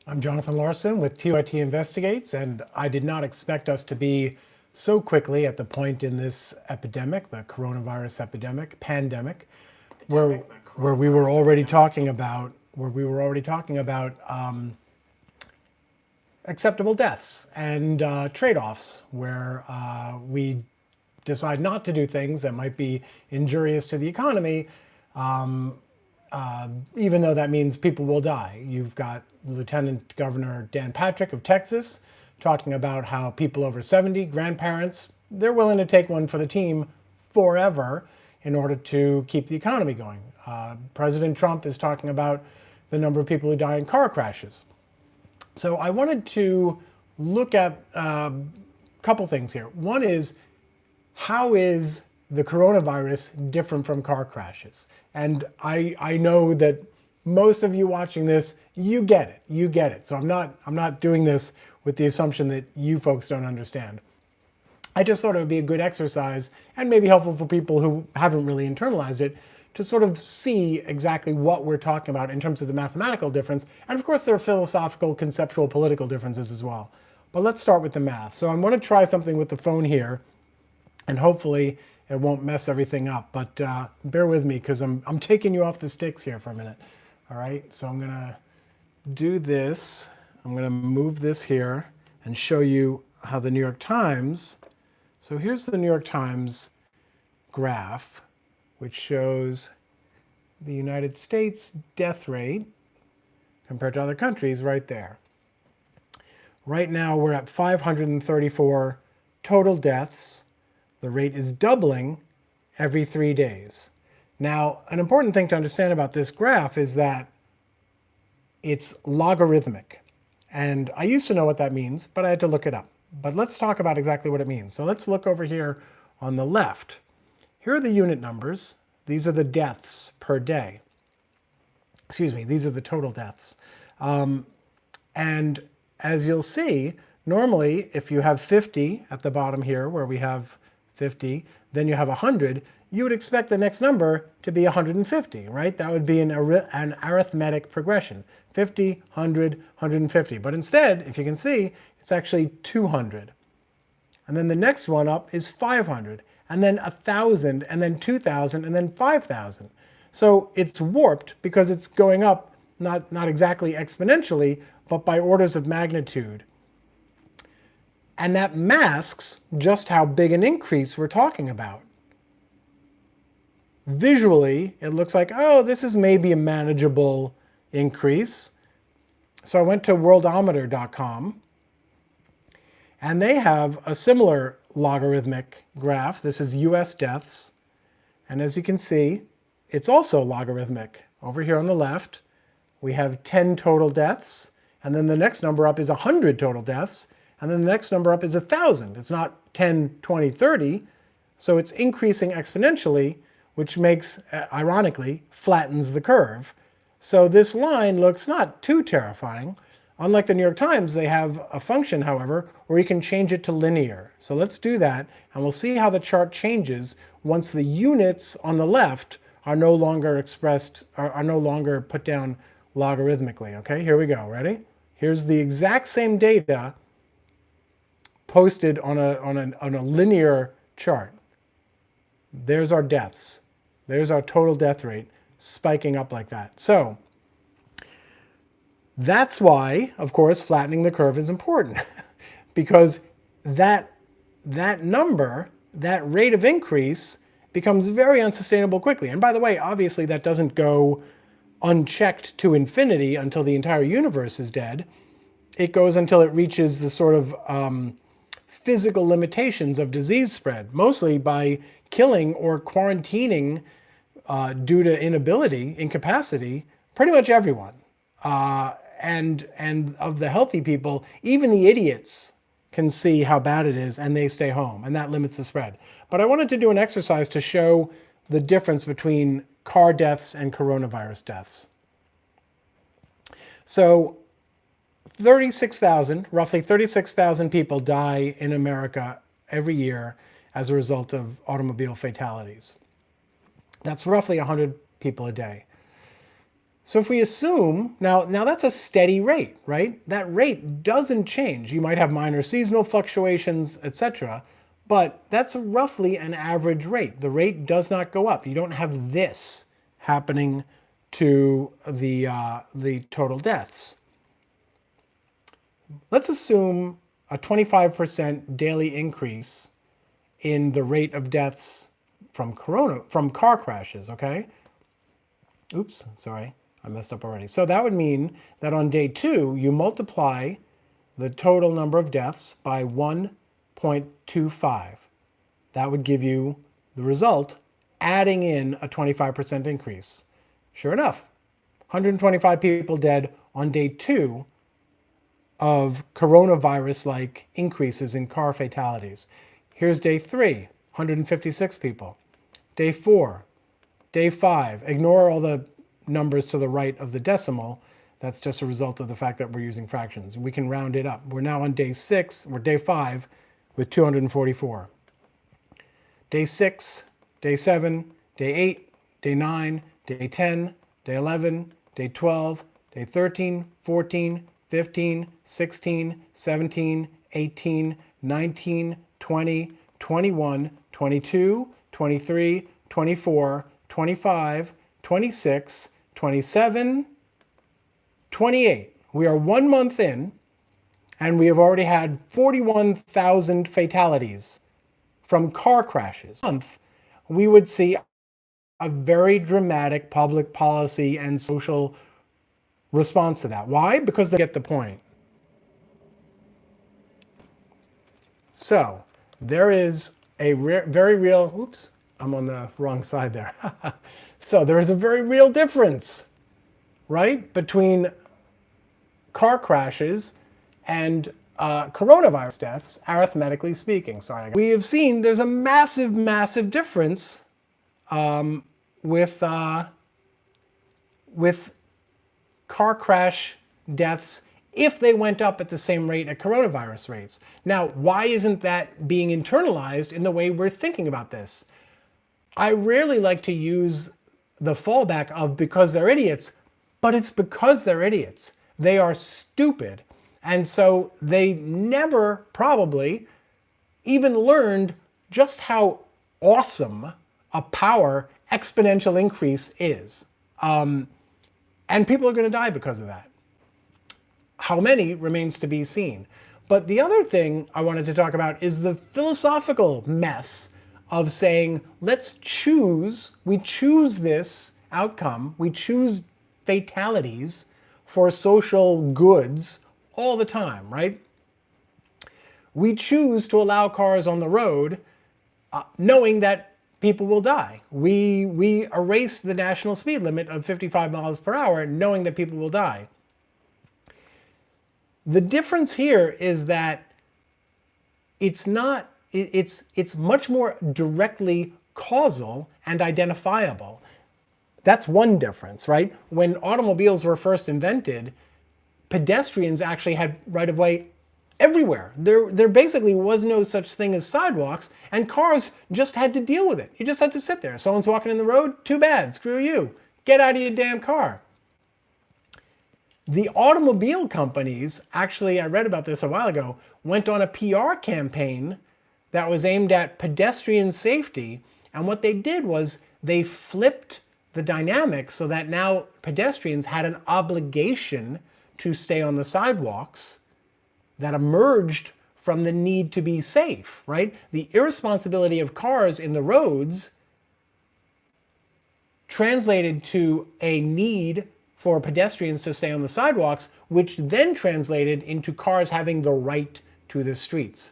I'm Jonathan Larson with TYTI Investigates, and I did not expect us to be so quickly at the point in this epidemic, the coronavirus epidemic, pandemic, where we were already talking about acceptable deaths and trade-offs, where we decide not to do things that might be injurious to the economy, even though that means people will die. You've got Lieutenant Governor Dan Patrick of Texas talking about how people over 70, grandparents, they're willing to take one for the team forever in order to keep the economy going. President Trump is talking about the number of people who die in car crashes. So I wanted to look at a couple things here. One is, how is the coronavirus different from car crashes? And I know that most of you watching this, you get it. So I'm not doing this with the assumption that you folks don't understand. I just thought it would be a good exercise and maybe helpful for people who haven't really internalized it to sort of see exactly what we're talking about in terms of the mathematical difference. And of course, there are philosophical, conceptual, political differences as well. But let's start with the math. So I'm going to try something with the phone here, and hopefully it won't mess everything up. But bear with me, because I'm taking you off the sticks here for a minute. All right, so I'm going to do this. I'm going to move this here and show you how the New York Times, so here's the New York Times graph, which shows the United States death rate compared to other countries right there. Right now we're at 534 total deaths. The rate is doubling every 3 days. Now, an important thing to understand about this graph is that it's logarithmic. And I used to know what that means, but I had to look it up. But let's talk about exactly what it means. So let's look over here on the left. Here are the unit numbers. These are the deaths per day. Excuse me, these are the total deaths. And as you'll see, normally if you have 50 at the bottom here, where we have 50, then you have 100, you would expect the next number to be 150, right? That would be an arithmetic progression, 50, 100, 150. But instead, if you can see, it's actually 200. And then the next one up is 500, and then 1,000, and then 2,000, and then 5,000. So it's warped because it's going up not exactly exponentially, but by orders of magnitude. And that masks just how big an increase we're talking about. Visually, it looks like, oh, this is maybe a manageable increase. So I went to worldometer.com, and they have a similar logarithmic graph. This is US deaths. And as you can see, it's also logarithmic. Over here on the left, we have 10 total deaths, and then the next number up is 100 total deaths, and then the next number up is 1,000. It's not 10, 20, 30, so it's increasing exponentially, which makes, ironically, flattens the curve. So this line looks not too terrifying. Unlike the New York Times, they have a function, however, where you can change it to linear. So let's do that, and we'll see how the chart changes once the units on the left are no longer expressed, are no longer put down logarithmically. Okay, here we go. Ready? Here's the exact same data posted on a linear chart. There's our deaths. There's our total death rate spiking up like that. So that's why, of course, flattening the curve is important, because that number, that rate of increase, becomes very unsustainable quickly. And by the way, obviously that doesn't go unchecked to infinity until the entire universe is dead. It goes until it reaches the sort of physical limitations of disease spread, mostly by killing or quarantining due to incapacity, pretty much everyone. And of the healthy people, even the idiots can see how bad it is and they stay home, and that limits the spread. But I wanted to do an exercise to show the difference between car deaths and coronavirus deaths. So 36,000, roughly 36,000 people die in America every year as a result of automobile fatalities. That's roughly 100 people a day. So if we assume, now that's a steady rate, right? That rate doesn't change. You might have minor seasonal fluctuations, etc., but that's roughly an average rate. The rate does not go up. You don't have this happening to the total deaths. Let's assume a 25% daily increase in the rate of deaths from car crashes, okay? Oops, sorry, I messed up already. So that would mean that on day 2, you multiply the total number of deaths by 1.25. That would give you the result, adding in a 25% increase. Sure enough, 125 people dead on day 2 of coronavirus-like increases in car fatalities. Here's day 3, 156 people. Day 4, day 5, ignore all the numbers to the right of the decimal. That's just a result of the fact that we're using fractions. We can round it up. We're now on day 6, or day 5, with 244. Day 6, day 7, day 8, day 9, day 10, day 11, day 12, day 13, 14, 15, 16, 17, 18, 19, 20, 21, 22, 23, 24, 25, 26, 27, 28. We are 1 month in, and we have already had 41,000 fatalities from car crashes. We would see a very dramatic public policy and social response to that. Why? Because they get the point. So there is a very real, oops, I'm on the wrong side there. So there is a very real difference, right, between car crashes and coronavirus deaths, arithmetically speaking. Sorry. We have seen there's a massive, massive difference with car crash deaths if they went up at the same rate at coronavirus rates. Now, why isn't that being internalized in the way we're thinking about this? I rarely like to use the fallback of because they're idiots, but it's because they're idiots. They are stupid. And so they never probably even learned just how awesome a power exponential increase is. And people are going to die because of that. How many remains to be seen. But the other thing I wanted to talk about is the philosophical mess of saying, let's choose, we choose this outcome, we choose fatalities for social goods all the time, right? We choose to allow cars on the road knowing that people will die. We erase the national speed limit of 55 miles per hour knowing that people will die. The difference here is that it's much more directly causal and identifiable. That's one difference, right? When automobiles were first invented, pedestrians actually had right-of-way everywhere. There basically was no such thing as sidewalks, and cars just had to deal with it. You just had to sit there. Someone's walking in the road, too bad, screw you. Get out of your damn car. The automobile companies, actually, I read about this a while ago, went on a PR campaign that was aimed at pedestrian safety, and what they did was they flipped the dynamics so that now pedestrians had an obligation to stay on the sidewalks that emerged from the need to be safe, right? The irresponsibility of cars in the roads translated to a need for pedestrians to stay on the sidewalks, which then translated into cars having the right to the streets.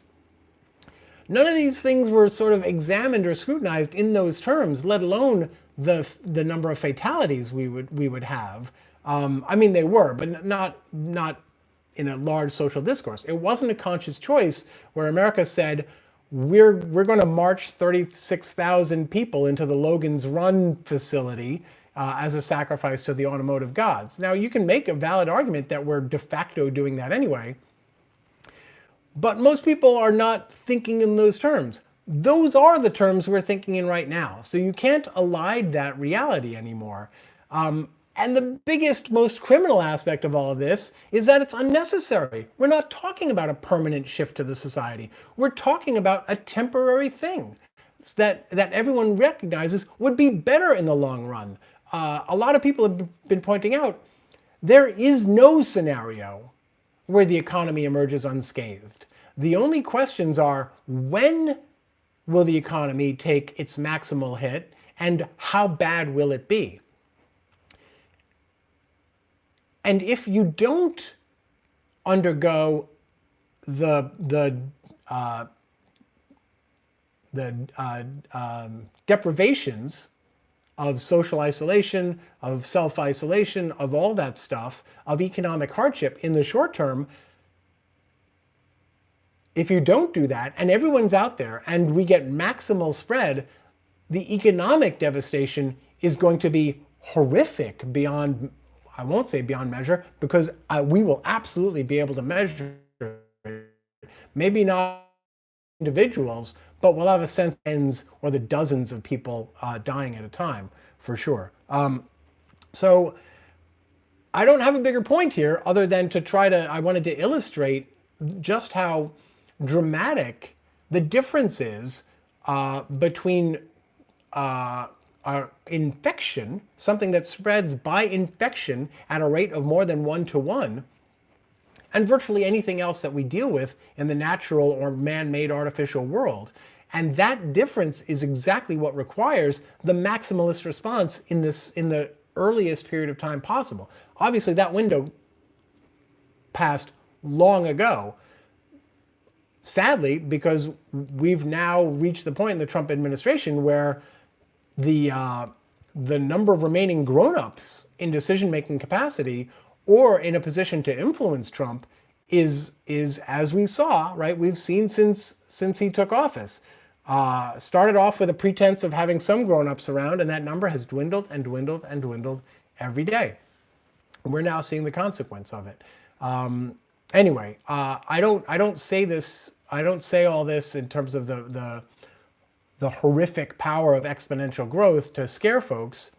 None of these things were sort of examined or scrutinized in those terms, let alone the number of fatalities we would have. I mean, they were, but not in a large social discourse. It wasn't a conscious choice where America said, we're going to march 36,000 people into the Logan's Run facility as a sacrifice to the automotive gods. Now, you can make a valid argument that we're de facto doing that anyway, but most people are not thinking in those terms. Those are the terms we're thinking in right now. So you can't elide that reality anymore. And the biggest, most criminal aspect of all of this is that it's unnecessary. We're not talking about a permanent shift to the society. We're talking about a temporary thing that everyone recognizes would be better in the long run. A lot of people have been pointing out there is no scenario where the economy emerges unscathed. The only questions are, when will the economy take its maximal hit and how bad will it be? And if you don't undergo the deprivations of social isolation, of self-isolation, of all that stuff, of economic hardship in the short term, if you don't do that and everyone's out there and we get maximal spread, the economic devastation is going to be horrific beyond, I won't say beyond measure, because we will absolutely be able to measure it. Maybe not individuals, but we'll have a sense of tens or the dozens of people dying at a time, for sure. So I don't have a bigger point here other than to I wanted to illustrate just how dramatic the difference is between infection, something that spreads by infection at a rate of more than 1 to 1, and virtually anything else that we deal with in the natural or man-made artificial world. And that difference is exactly what requires the maximalist response in the earliest period of time possible. Obviously, that window passed long ago. Sadly, because we've now reached the point in the Trump administration where the number of remaining grown-ups in decision-making capacity or in a position to influence Trump is as we saw, right? We've seen since he took office. Started off with a pretense of having some grown-ups around, and that number has dwindled and dwindled and dwindled every day. We're now seeing the consequence of it. Anyway, I don't say all this in terms of the horrific power of exponential growth to scare folks,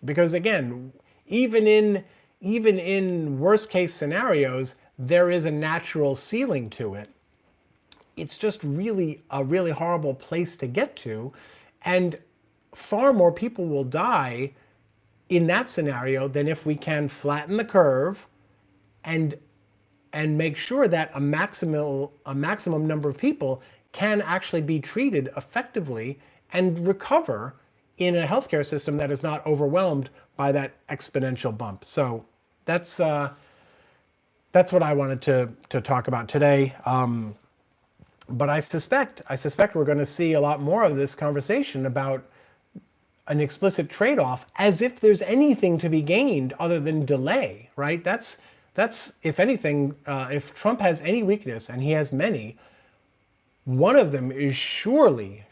because again, even in worst case scenarios, there is a natural ceiling to it. It's just really a really horrible place to get to, and far more people will die in that scenario than if we can flatten the curve and make sure that a maximum number of people can actually be treated effectively and recover in a healthcare system that is not overwhelmed by that exponential bump. So that's what I wanted to talk about today. But I suspect we're going to see a lot more of this conversation about an explicit trade-off, as if there's anything to be gained other than delay, right? That's if anything, if Trump has any weakness, and he has many, one of them is surely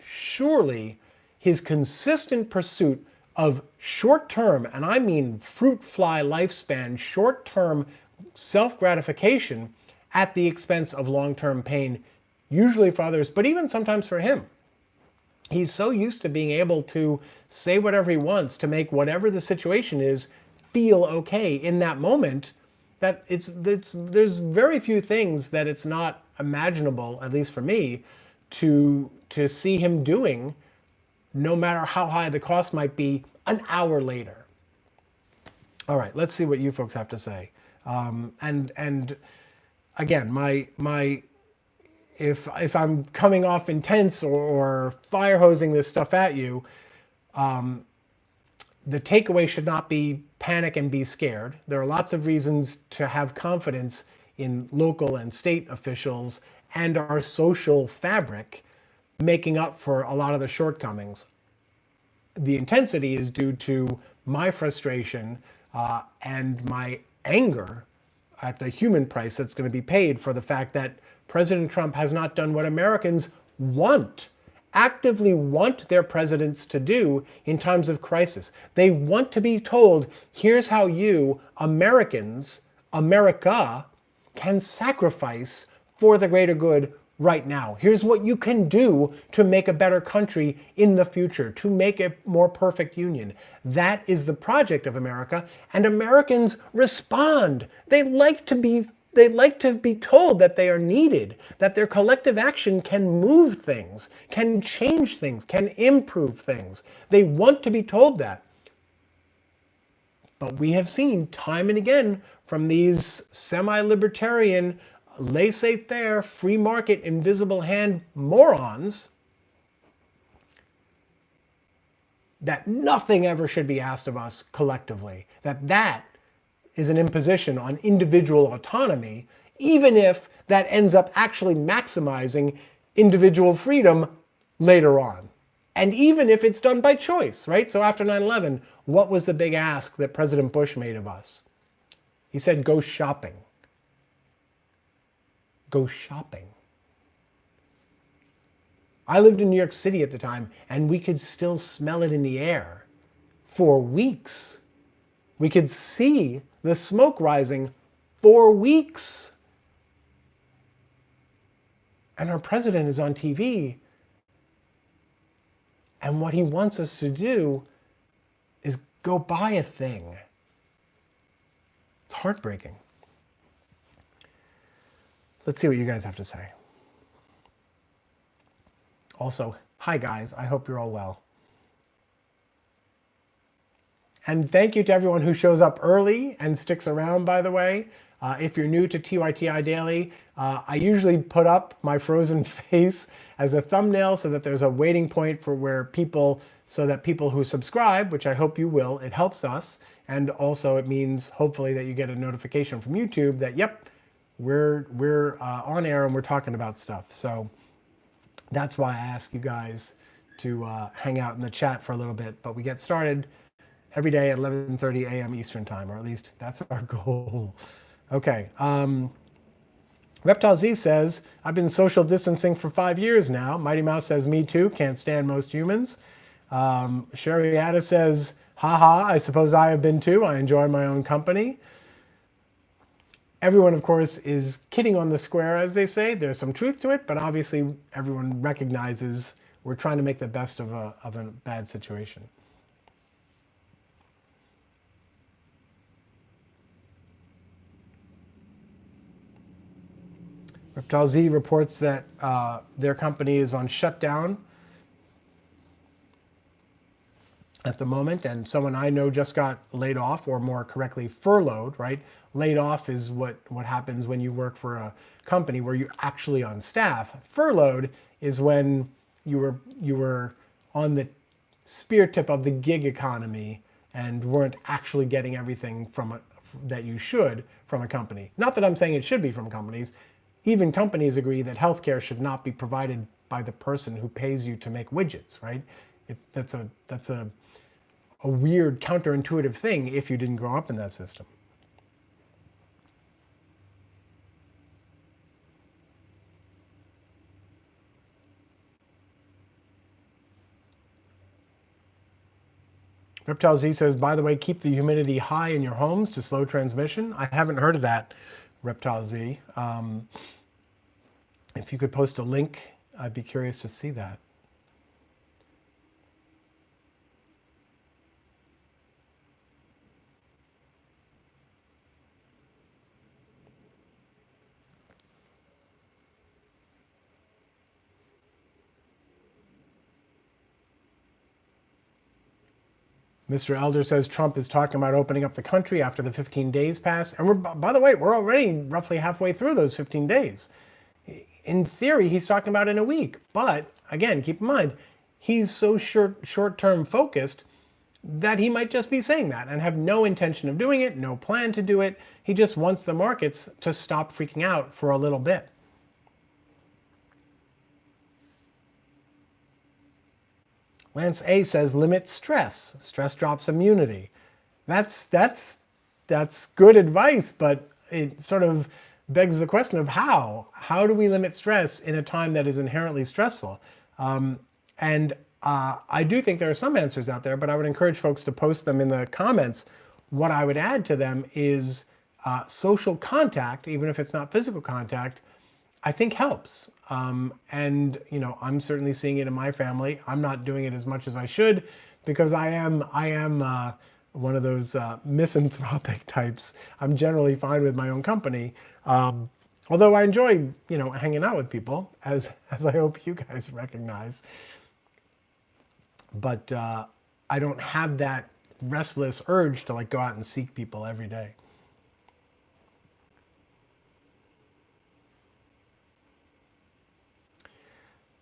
his consistent pursuit of short-term, and I mean fruit fly lifespan, short-term self-gratification at the expense of long-term pain, usually for others, but even sometimes for him. He's so used to being able to say whatever he wants, to make whatever the situation is feel okay in that moment, that there's very few things that it's not imaginable, at least for me, to see him doing, no matter how high the cost might be, an hour later. All right, let's see what you folks have to say. And again, if I'm coming off intense or fire hosing this stuff at you, the takeaway should not be panic and be scared. There are lots of reasons to have confidence in local and state officials and our social fabric making up for a lot of the shortcomings. The intensity is due to my frustration and my anger at the human price that's going to be paid for the fact that President Trump has not done what Americans actively want their presidents to do in times of crisis. They want to be told, here's how you, Americans, America, can sacrifice for the greater good right now. Here's what you can do to make a better country in the future, to make a more perfect union. That is the project of America, and Americans respond. They like to be told that they are needed, that their collective action can move things, can change things, can improve things. They want to be told that. But we have seen time and again from these semi-libertarian, laissez-faire, free market, invisible hand morons that nothing ever should be asked of us collectively, that is an imposition on individual autonomy, even if that ends up actually maximizing individual freedom later on. And even if it's done by choice, right? So after 9/11, what was the big ask that President Bush made of us? He said, go shopping. Go shopping. I lived in New York City at the time, and we could still smell it in the air for weeks. We could see the smoke rising for weeks. And our president is on TV, and what he wants us to do is go buy a thing. It's heartbreaking. Let's see what you guys have to say. Also, hi guys, I hope you're all well. And thank you to everyone who shows up early and sticks around, by the way. If you're new to TYTI Daily, I usually put up my frozen face as a thumbnail so that there's a waiting point for so that people who subscribe, which I hope you will, it helps us. And also it means hopefully that you get a notification from YouTube that, yep, we're on air and we're talking about stuff. So that's why I ask you guys to hang out in the chat for a little bit. But we get started every day at 11:30 a.m. Eastern time, or at least that's our goal. Okay. Reptile Z says, I've been social distancing for 5 years now. Mighty Mouse says, me too, can't stand most humans. Sherry Atta says, haha, I suppose I have been too. I enjoy my own company. Everyone, of course, is kidding on the square, as they say. There's some truth to it, but obviously everyone recognizes we're trying to make the best of a bad situation. Reptile Z reports that their company is on shutdown at the moment, and someone I know just got laid off, or more correctly, furloughed, right? Laid off is what happens when you work for a company where you're actually on staff. Furloughed is when you were on the spear tip of the gig economy and weren't actually getting everything that you should from a company. Not that I'm saying it should be from companies. Even companies agree that healthcare should not be provided by the person who pays you to make widgets, right? That's a weird counterintuitive thing if you didn't grow up in that system. Reptile Z says, by the way, keep the humidity high in your homes to slow transmission. I haven't heard of that, Reptile Z. If you could post a link, I'd be curious to see that. Mr. Elder says Trump is talking about opening up the country after the 15 days pass. And by the way, we're already roughly halfway through those 15 days. In theory, he's talking about in a week. But again, keep in mind, he's so short-term focused that he might just be saying that and have no intention of doing it, no plan to do it. He just wants the markets to stop freaking out for a little bit. Lance A says, limit stress. Stress drops immunity. That's good advice, but it sort of begs the question of how. How do we limit stress in a time that is inherently stressful? I do think there are some answers out there, but I would encourage folks to post them in the comments. What I would add to them is social contact, even if it's not physical contact, I think helps. And I'm certainly seeing it in my family. I'm not doing it as much as I should because I am one of those misanthropic types. I'm generally fine with my own company. Although I enjoy, hanging out with people, as I hope you guys recognize. But I don't have that restless urge to like go out and seek people every day.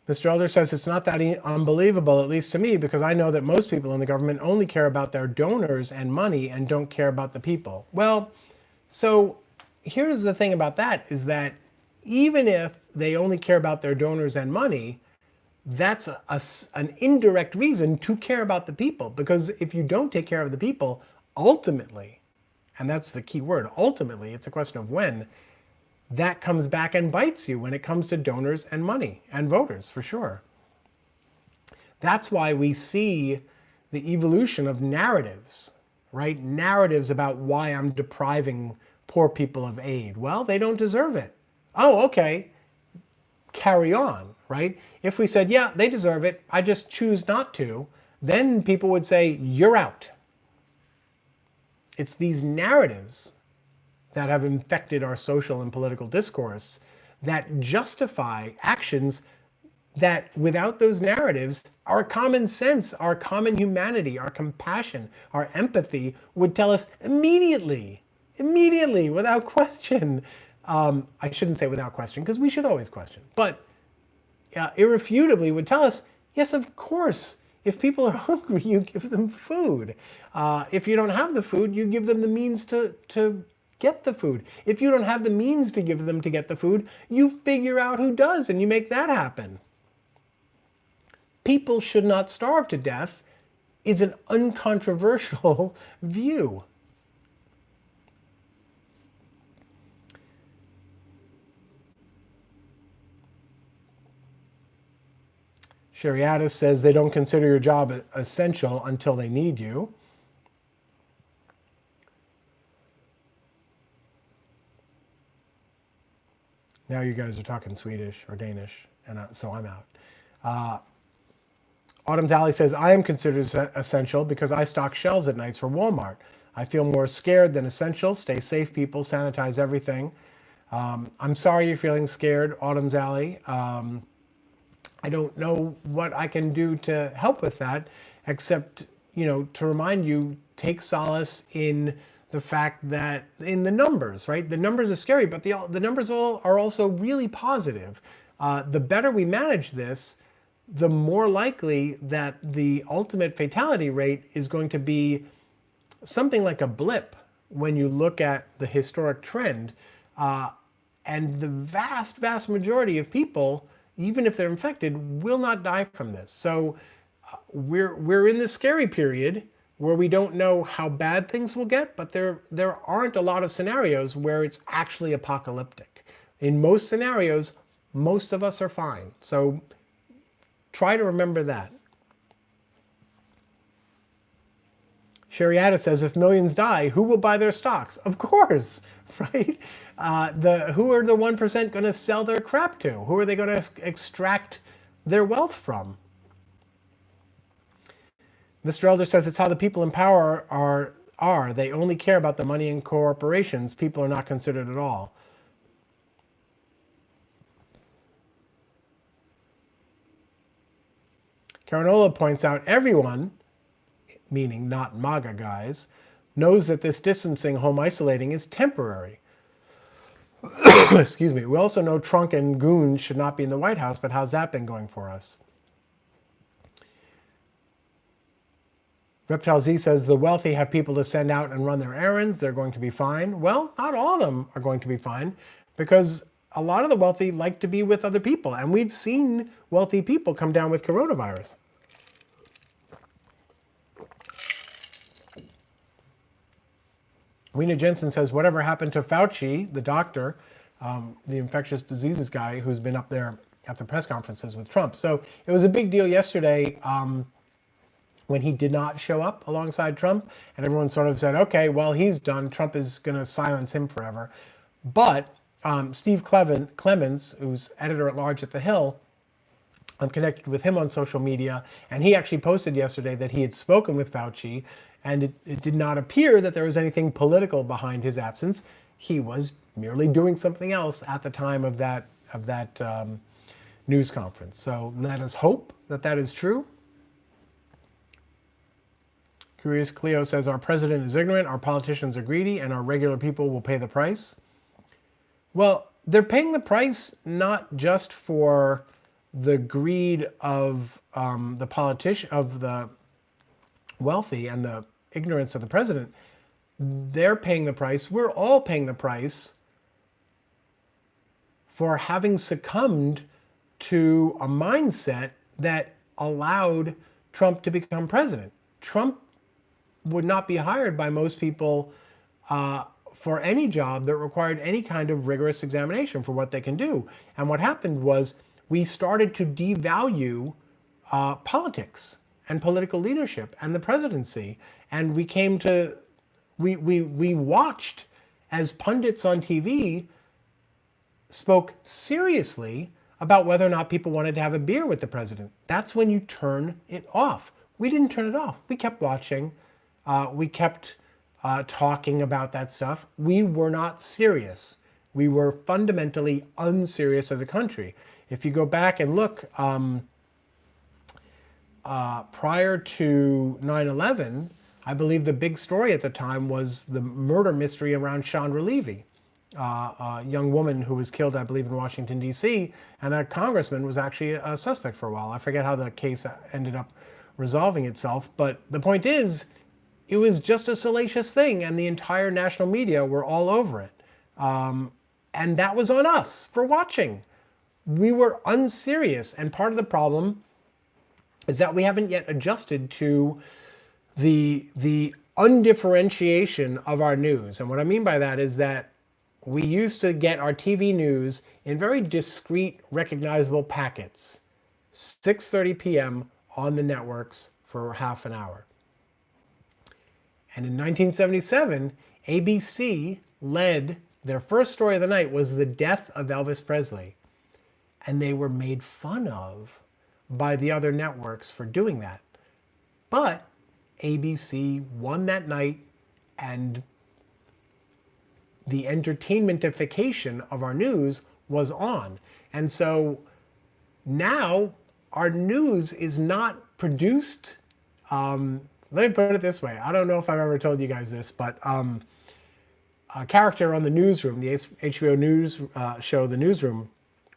Mr. Elder says it's not that unbelievable, at least to me, because I know that most people in the government only care about their donors and money and don't care about the people. Well, so here's the thing about that is that even if they only care about their donors and money, that's an indirect reason to care about the people. Because if you don't take care of the people, ultimately, and that's the key word, ultimately, it's a question of when, that comes back and bites you when it comes to donors and money and voters, for sure. That's why we see the evolution of narratives, right? Narratives about why I'm depriving poor people of aid. Well, they don't deserve it. Oh, okay. Carry on, right? If we said, yeah, they deserve it, I just choose not to, then people would say, you're out. It's these narratives that have infected our social and political discourse that justify actions that without those narratives, our common sense, our common humanity, our compassion, our empathy would tell us immediately, without question. I shouldn't say without question, because we should always question, but irrefutably would tell us, yes, of course, if people are hungry, you give them food. If you don't have the food, you give them the means to get the food. If you don't have the means to give them to get the food, you figure out who does and you make that happen. People should not starve to death is an uncontroversial view. Shariatis says they don't consider your job essential until they need you. Now you guys are talking Swedish or Danish, and so I'm out. Autumn Tally says, I am considered essential because I stock shelves at nights for Walmart. I feel more scared than essential. Stay safe, people. Sanitize everything. I'm sorry you're feeling scared, Autumn Tally. I don't know what I can do to help with that, except, to remind you, take solace in the fact that in the numbers, right? The numbers are scary, but the numbers are also really positive. The better we manage this, the more likely that the ultimate fatality rate is going to be something like a blip when you look at the historic trend. And the vast, vast majority of people, even if they're infected, will not die from this. So we're in this scary period where we don't know how bad things will get, but there aren't a lot of scenarios where it's actually apocalyptic. In most scenarios, most of us are fine. So try to remember that. Shariata says, if millions die, who will buy their stocks? Of course, right? Who are the 1% going to sell their crap to? Who are they going to extract their wealth from? Mr. Elder says it's how the people in power are. They only care about the money in corporations. People are not considered at all. Caranola points out everyone, meaning not MAGA guys, knows that this distancing, home isolating is temporary. Excuse me. We also know Trump and goons should not be in the White House, but how's that been going for us? Reptile Z says the wealthy have people to send out and run their errands. They're going to be fine. Well, not all of them are going to be fine because a lot of the wealthy like to be with other people. And we've seen wealthy people come down with coronavirus. Weena Jensen says, whatever happened to Fauci, the doctor, the infectious diseases guy who's been up there at the press conferences with Trump. So it was a big deal yesterday when he did not show up alongside Trump, and everyone sort of said, okay, well, he's done. Trump is going to silence him forever. But Steve Clemens, who's editor-at-large at The Hill, I'm connected with him on social media, and he actually posted yesterday that he had spoken with Fauci, and it did not appear that there was anything political behind his absence. He was merely doing something else at the time of that news conference. So let us hope that that is true. Curious Cleo says, our president is ignorant, our politicians are greedy, and our regular people will pay the price. Well, they're paying the price not just for the greed of the wealthy and the ignorance of the president. They're paying the price. We're all paying the price for having succumbed to a mindset that allowed Trump to become president. Trump would not be hired by most people for any job that required any kind of rigorous examination for what they can do. And what happened was we started to devalue politics and political leadership and the presidency. And we watched as pundits on TV spoke seriously about whether or not people wanted to have a beer with the president. That's when you turn it off. We didn't turn it off. We kept watching. We kept talking about that stuff. We were not serious. We were fundamentally unserious as a country. If you go back and look, prior to 9/11, I believe the big story at the time was the murder mystery around Chandra Levy, a young woman who was killed, I believe, in Washington, D.C., and a congressman was actually a suspect for a while. I forget how the case ended up resolving itself, but the point is, it was just a salacious thing, and the entire national media were all over it. And that was on us for watching. We were unserious, and part of the problem is that we haven't yet adjusted to the undifferentiation of our news. And what I mean by that is that we used to get our TV news in very discrete, recognizable packets, 6:30 p.m. on the networks for half an hour. And in 1977, ABC led, their first story of the night was the death of Elvis Presley. And they were made fun of by the other networks for doing that. But ABC won that night, and the entertainmentification of our news was on. And so now our news is not produced. Let me put it this way. I don't know if I've ever told you guys this, but a character on the Newsroom, the HBO News show, The Newsroom,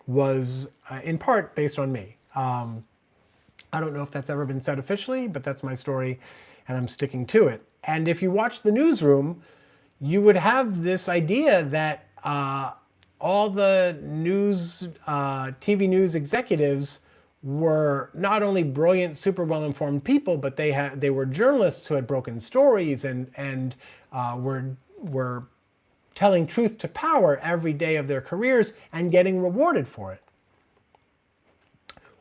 was in part based on me. I don't know if that's ever been said officially, but that's my story, and I'm sticking to it. And if you watch The Newsroom, you would have this idea that all the news, TV news executives were not only brilliant, super well-informed people, but they were journalists who had broken stories and were telling truth to power every day of their careers and getting rewarded for it.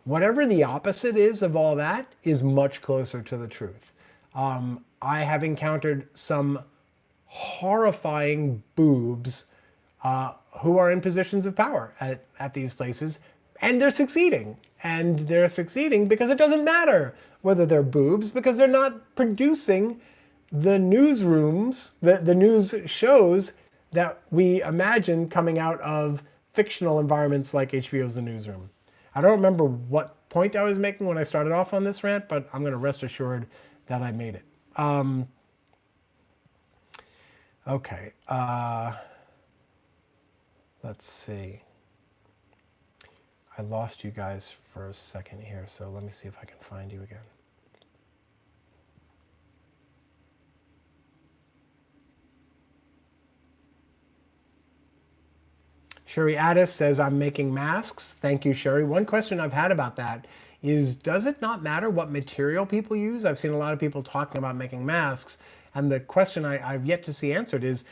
Whatever the opposite is of all that is much closer to the truth. I have encountered some horrifying boobs who are in positions of power at these places, and they're succeeding. And they're succeeding because it doesn't matter whether they're boobs, because they're not producing the newsrooms, the news shows that we imagine coming out of fictional environments like HBO's The Newsroom. I don't remember what point I was making when I started off on this rant, but I'm going to rest assured that I made it. Okay. Let's see. I lost you guys for a second here, so let me see if I can find you again. Sherry Addis says, I'm making masks. Thank you, Sherry. One question I've had about that is, does it not matter what material people use? I've seen a lot of people talking about making masks, and the question I've yet to see answered is,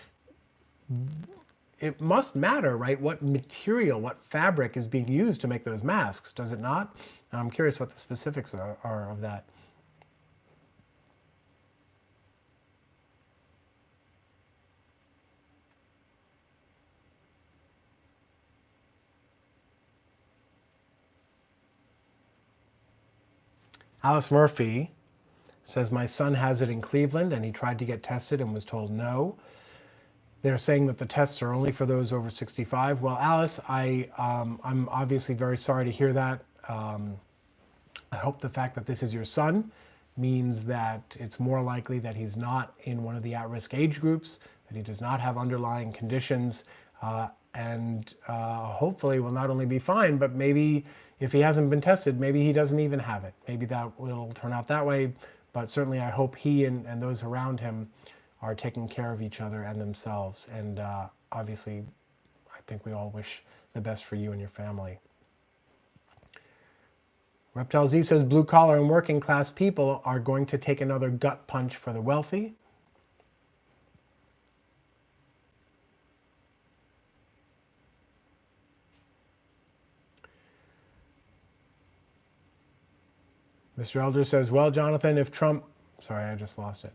it must matter, right? What material, what fabric is being used to make those masks, does it not? I'm curious what the specifics are of that. Alice Murphy says, my son has it in Cleveland and he tried to get tested and was told no. They're saying that the tests are only for those over 65. Well, Alice, I'm obviously very sorry to hear that. I hope the fact that this is your son means that it's more likely that he's not in one of the at-risk age groups, that he does not have underlying conditions, and hopefully will not only be fine, but maybe if he hasn't been tested, maybe he doesn't even have it. Maybe that will turn out that way, but certainly I hope he and those around him are taking care of each other and themselves. And obviously, I think we all wish the best for you and your family. Reptile Z says, blue collar and working class people are going to take another gut punch for the wealthy. Mr. Elder says, well, Jonathan, if Trump, sorry, I just lost it.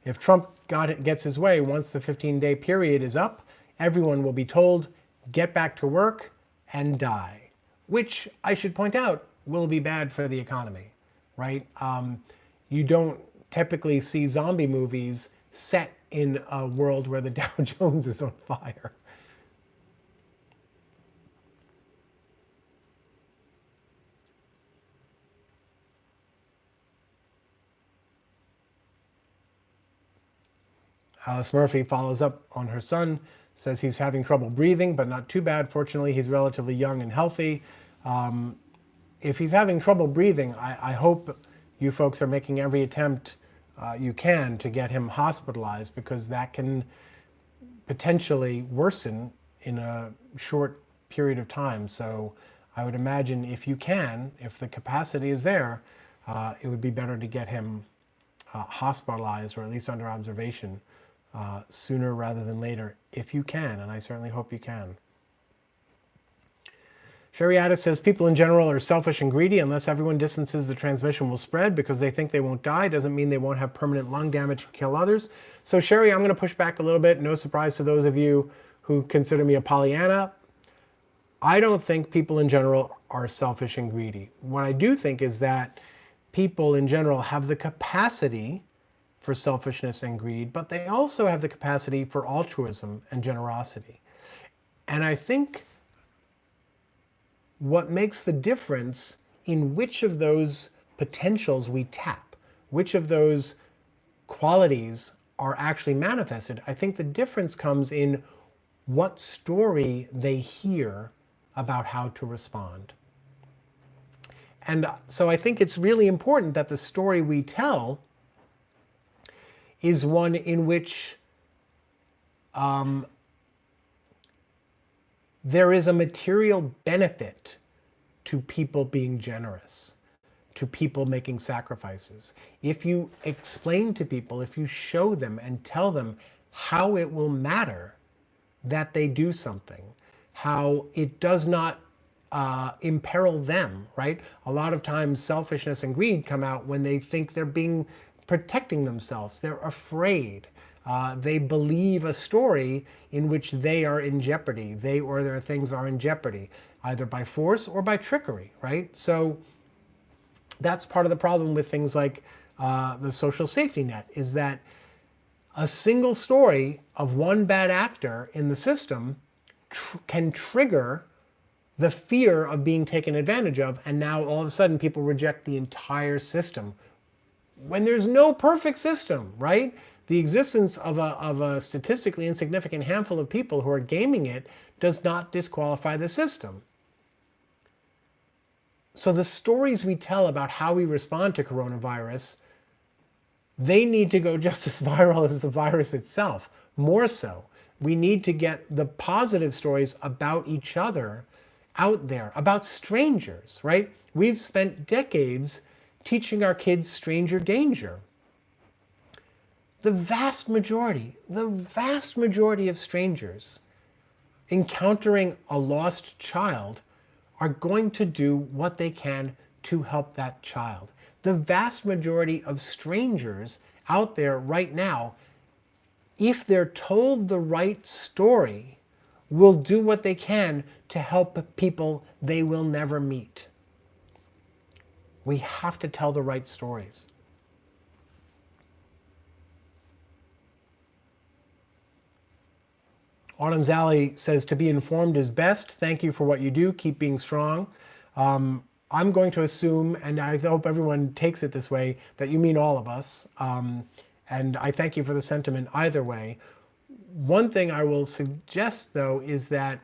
If Trump gets his way, once the 15-day period is up, everyone will be told, get back to work and die, which I should point out will be bad for the economy, right? You don't typically see zombie movies set in a world where the Dow Jones is on fire. Alice Murphy follows up on her son, says he's having trouble breathing, but not too bad. Fortunately, he's relatively young and healthy. If he's having trouble breathing, I hope you folks are making every attempt you can to get him hospitalized, because that can potentially worsen in a short period of time. So I would imagine if you can, if the capacity is there, it would be better to get him hospitalized or at least under observation sooner rather than later, if you can, and I certainly hope you can. Sherry Addis says, people in general are selfish and greedy. Unless everyone distances, the transmission will spread because they think they won't die. Doesn't mean they won't have permanent lung damage and kill others. So Sherry, I'm going to push back a little bit. No surprise to those of you who consider me a Pollyanna. I don't think people in general are selfish and greedy. What I do think is that people in general have the capacity for selfishness and greed, but they also have the capacity for altruism and generosity. And I think what makes the difference in which of those potentials we tap, which of those qualities are actually manifested, I think the difference comes in what story they hear about how to respond. And so I think it's really important that the story we tell is one in which there is a material benefit to people being generous, to people making sacrifices. If you explain to people, if you show them and tell them how it will matter that they do something, how it does not imperil them, right? A lot of times selfishness and greed come out when they think they're protecting themselves. They're afraid. They believe a story in which they are in jeopardy. They or their things are in jeopardy, either by force or by trickery, right? So that's part of the problem with things like the social safety net, is that a single story of one bad actor in the system can trigger the fear of being taken advantage of, and now all of a sudden people reject the entire system when there's no perfect system, right? The existence of a statistically insignificant handful of people who are gaming it does not disqualify the system. So the stories we tell about how we respond to coronavirus, they need to go just as viral as the virus itself, more so. We need to get the positive stories about each other out there, about strangers, right? We've spent decades teaching our kids stranger danger. The vast majority of strangers encountering a lost child are going to do what they can to help that child. The vast majority of strangers out there right now, if they're told the right story, will do what they can to help people they will never meet. We have to tell the right stories. Autumn's Alley says, to be informed is best. Thank you for what you do. Keep being strong. I'm going to assume, and I hope everyone takes it this way, that you mean all of us. And I thank you for the sentiment either way. One thing I will suggest, though, is that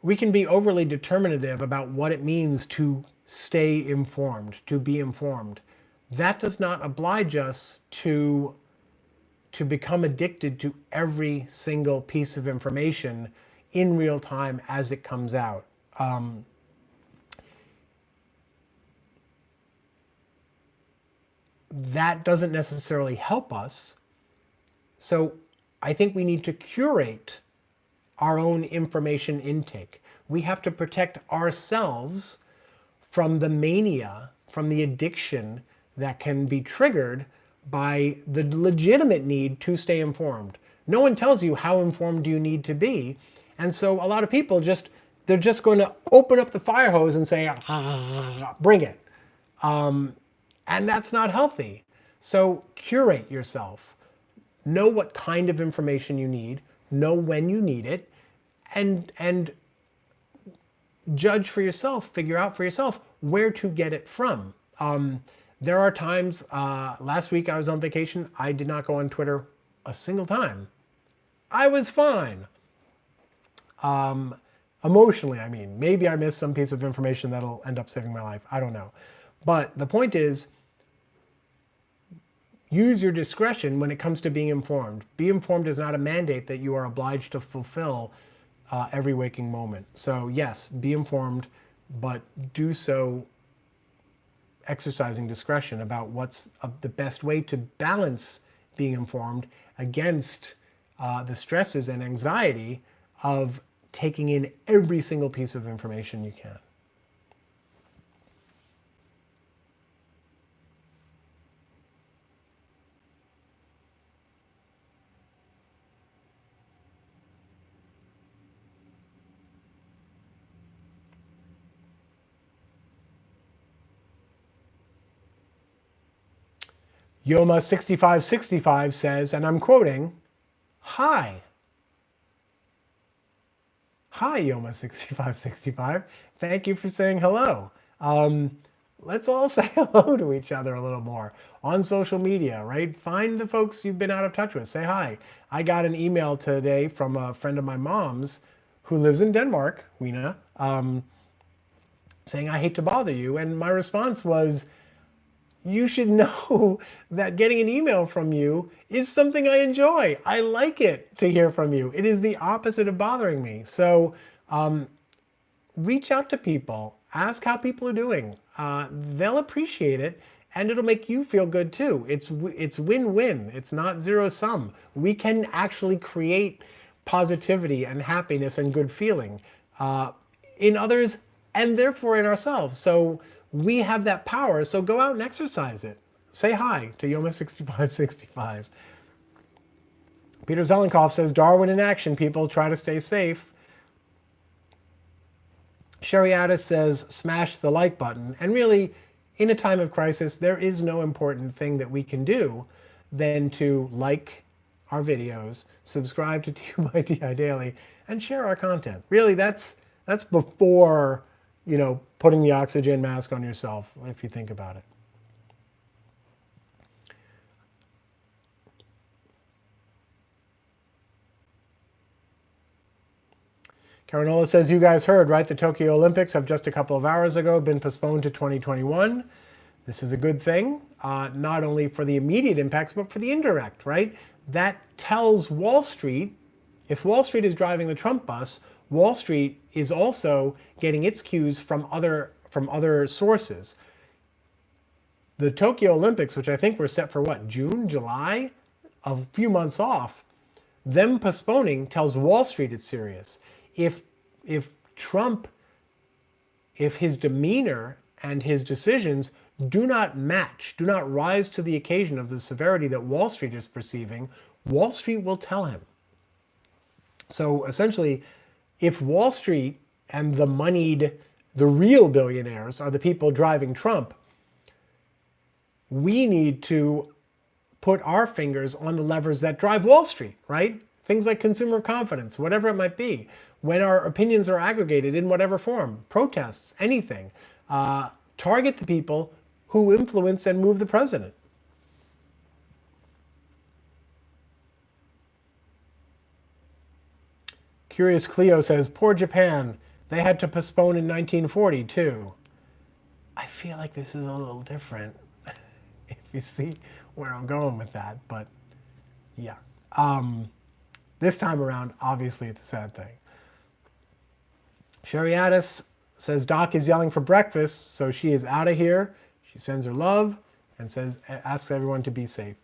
we can be overly determinative about what it means to stay informed, to be informed. That does not oblige us to become addicted to every single piece of information in real time as it comes out. That doesn't necessarily help us. So I think we need to curate our own information intake. We have to protect ourselves from the mania, from the addiction that can be triggered by the legitimate need to stay informed. No one tells you how informed you need to be. And so a lot of people they're just going to open up the fire hose and say, bring it. And that's not healthy. So curate yourself. Know what kind of information you need, know when you need it, and judge for yourself, figure out for yourself where to get it from. There are times, last week I was on vacation, I did not go on Twitter a single time. I was fine. Emotionally, I mean. Maybe I missed some piece of information that'll end up saving my life. I don't know. But the point is, use your discretion when it comes to being informed. Be informed is not a mandate that you are obliged to fulfill every waking moment. So yes, be informed, but do so exercising discretion about what's the best way to balance being informed against the stresses and anxiety of taking in every single piece of information you can. Yoma6565 says, and I'm quoting, "Hi." Hi, Yoma6565. Thank you for saying hello. Let's all say hello to each other a little more on social media, right? Find the folks you've been out of touch with. Say hi. I got an email today from a friend of my mom's who lives in Denmark, Weena, saying, I hate to bother you. And my response was, you should know that getting an email from you is something I enjoy. I like it to hear from you. It is the opposite of bothering me. So reach out to people. Ask how people are doing. They'll appreciate it, and it'll make you feel good too. It's win-win. It's not zero-sum. We can actually create positivity and happiness and good feeling in others and therefore in ourselves. So we have that power, so go out and exercise it. Say hi to Yoma6565. Peter Zelenkoff says, Darwin in action, people. Try to stay safe. Sherry Addis says, smash the like button. And really, in a time of crisis, there is no important thing that we can do than to like our videos, subscribe to TYTI Daily, and share our content. Really, that's before, putting the oxygen mask on yourself, if you think about it. Caranola says, you guys heard, right? The Tokyo Olympics have just a couple of hours ago been postponed to 2021. This is a good thing, not only for the immediate impacts, but for the indirect, right? That tells Wall Street, if Wall Street is driving the Trump bus, Wall Street is also getting its cues from other sources. The Tokyo Olympics, which I think were set for what, June, July? A few months off. Them postponing tells Wall Street it's serious. If Trump, if his demeanor and his decisions do not match, do not rise to the occasion of the severity that Wall Street is perceiving, Wall Street will tell him. So essentially, if Wall Street and the moneyed, the real billionaires are the people driving Trump, we need to put our fingers on the levers that drive Wall Street, right? Things like consumer confidence, whatever it might be. When our opinions are aggregated in whatever form, protests, anything, target the people who influence and move the president. Curious Cleo says, poor Japan. They had to postpone in 1940 too. I feel like this is a little different, if you see where I'm going with that, but yeah. This time around, obviously it's a sad thing. Sherry Addis says Doc is yelling for breakfast, so she is out of here. She sends her love and asks everyone to be safe.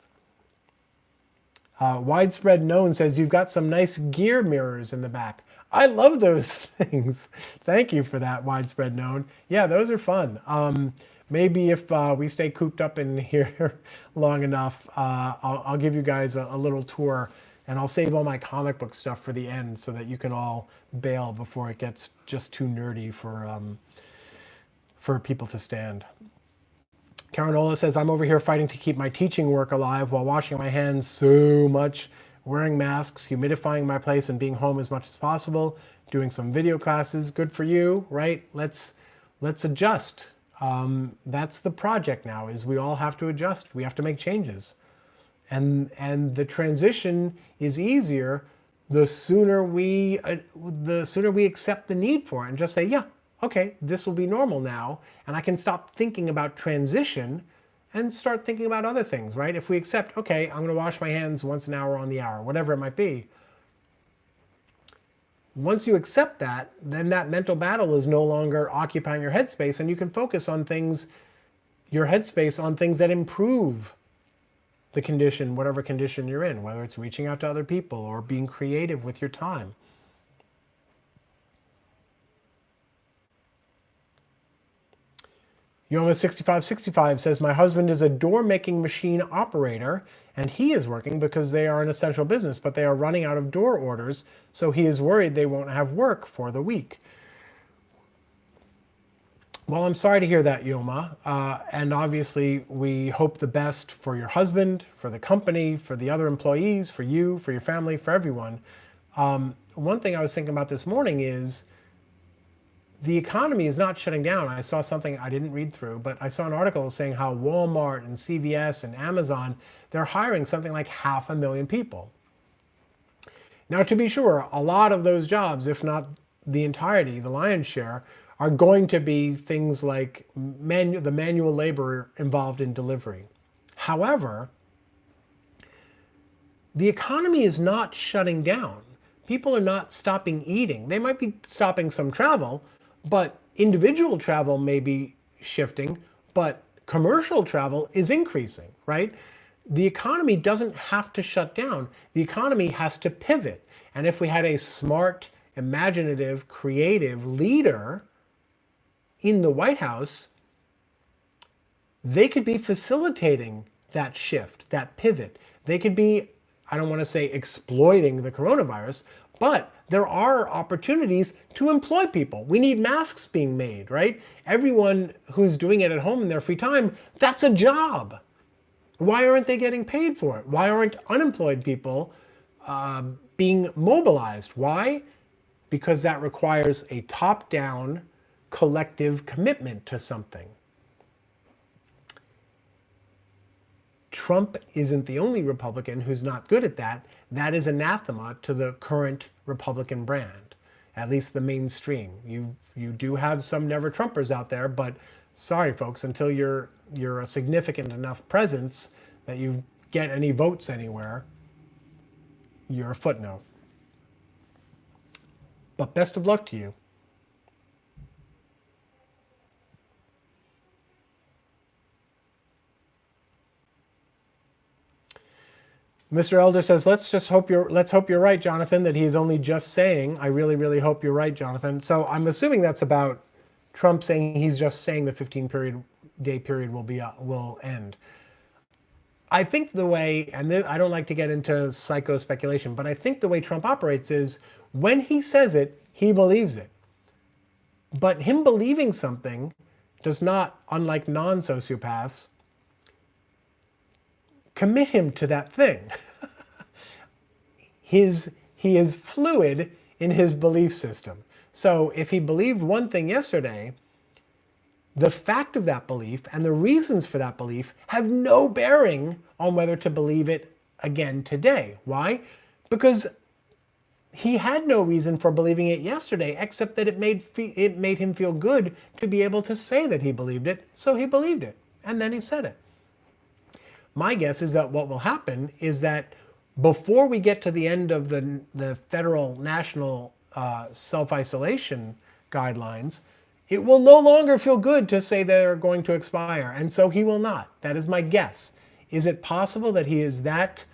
Widespread Known says you've got some nice gear mirrors in the back. I love those things. Thank you for that, Widespread Known. Yeah, those are fun. Maybe if we stay cooped up in here long enough, I'll give you guys a little tour, and I'll save all my comic book stuff for the end so that you can all bail before it gets just too nerdy for people to stand. Karen Ola says, I'm over here fighting to keep my teaching work alive while washing my hands so much, wearing masks, humidifying my place, and being home as much as possible, doing some video classes. Good for you, right? Let's adjust. That's the project now, is we all have to adjust. We have to make changes. And the transition is easier the sooner we accept the need for it and just say, yeah, okay, this will be normal now, and I can stop thinking about transition and start thinking about other things, right? If we accept, okay, I'm going to wash my hands once an hour on the hour, whatever it might be. Once you accept that, then that mental battle is no longer occupying your headspace, and you can focus on things, your headspace on things that improve the condition, whatever condition you're in, whether it's reaching out to other people or being creative with your time. Yoma6565 says, my husband is a door-making machine operator, and he is working because they are an essential business, but they are running out of door orders, so he is worried they won't have work for the week. Well, I'm sorry to hear that, Yoma. And obviously, we hope the best for your husband, for the company, for the other employees, for you, for your family, for everyone. One thing I was thinking about this morning is the economy is not shutting down. I saw something I didn't read through, but I saw an article saying how Walmart and CVS and Amazon, they're hiring something like 500,000 people. Now, to be sure, a lot of those jobs, if not the entirety, the lion's share, are going to be things like the manual labor involved in delivery. However, the economy is not shutting down. People are not stopping eating. They might be stopping some travel, but individual travel may be shifting, but commercial travel is increasing, right? The economy doesn't have to shut down. The economy has to pivot. And if we had a smart, imaginative, creative leader in the White House, they could be facilitating that shift, that pivot. They could be, I don't want to say exploiting the coronavirus, but there are opportunities to employ people. We need masks being made, right? Everyone who's doing it at home in their free time, that's a job. Why aren't they getting paid for it? Why aren't unemployed people being mobilized? Why? Because that requires a top-down collective commitment to something. Trump isn't the only Republican who's not good at that. That is anathema to the current Republican brand, at least the mainstream. You do have some never Trumpers out there, but sorry folks, until you're a significant enough presence that you get any votes anywhere, you're a footnote. But best of luck to you. Mr. Elder says, let's hope you're right, Jonathan, that he's only just saying. I really, really hope you're right, Jonathan. So I'm assuming that's about Trump saying he's just saying the 15-day period will end. I think the way, and I don't like to get into psycho speculation, but I think the way Trump operates is when he says it, he believes it. But him believing something does not, unlike non-sociopaths, commit him to that thing. He is fluid in his belief system. So if he believed one thing yesterday, the fact of that belief and the reasons for that belief have no bearing on whether to believe it again today. Why? Because he had no reason for believing it yesterday, except that it made him feel good to be able to say that he believed it, so he believed it, and then he said it. My guess is that what will happen is that before we get to the end of the federal national self-isolation guidelines, it will no longer feel good to say they're going to expire, and so he will not. That is my guess. Is it possible that he is that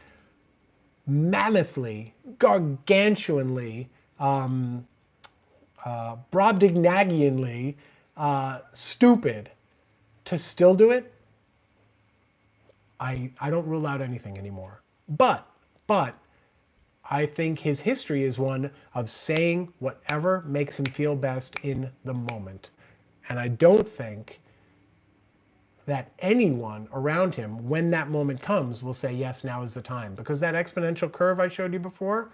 mammothly, gargantuanly, Brobdingnagianly stupid to still do it? I don't rule out anything anymore. But I think his history is one of saying whatever makes him feel best in the moment. And I don't think that anyone around him, when that moment comes, will say, yes, now is the time. Because that exponential curve I showed you before,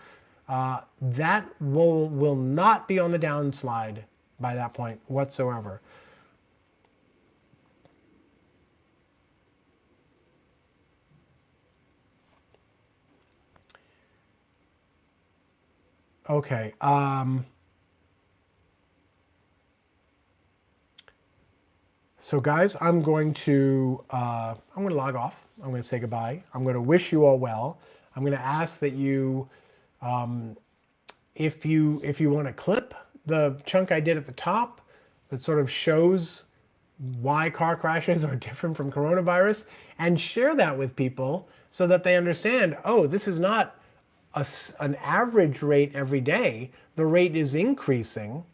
that will not be on the downslide by that point whatsoever. Okay. So guys, I'm going to log off. I'm going to say goodbye. I'm going to wish you all well. I'm going to ask that you, if you want to clip the chunk I did at the top that sort of shows why car crashes are different from coronavirus, and share that with people so that they understand, oh, this is not an average rate every day. The rate is increasing.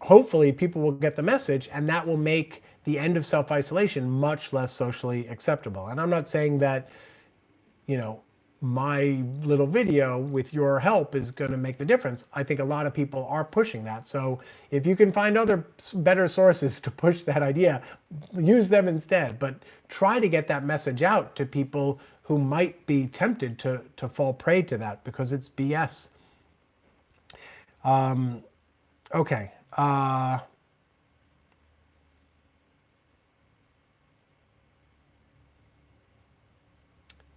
Hopefully people will get the message, and that will make the end of self-isolation much less socially acceptable. And I'm not saying that, my little video with your help is going to make the difference. I think a lot of people are pushing that. So if you can find other better sources to push that idea, use them instead. But try to get that message out to people who might be tempted to fall prey to that, because it's BS. Okay.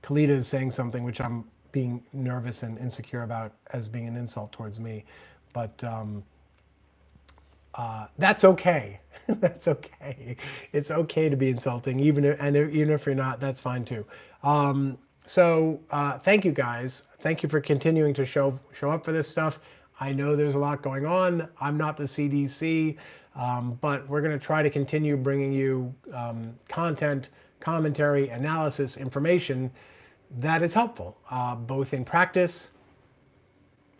Kalita is saying something which I'm being nervous and insecure about as being an insult towards me, but that's okay. That's okay. It's okay to be insulting, even if you're not, that's fine too. So thank you guys. Thank you for continuing to show up for this stuff. I know there's a lot going on. I'm not the CDC, but we're going to try to continue bringing you content, commentary, analysis, information that is helpful, both in practice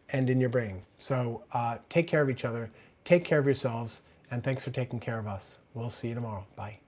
and in your brain. So take care of each other, take care of yourselves, and thanks for taking care of us. We'll see you tomorrow. Bye.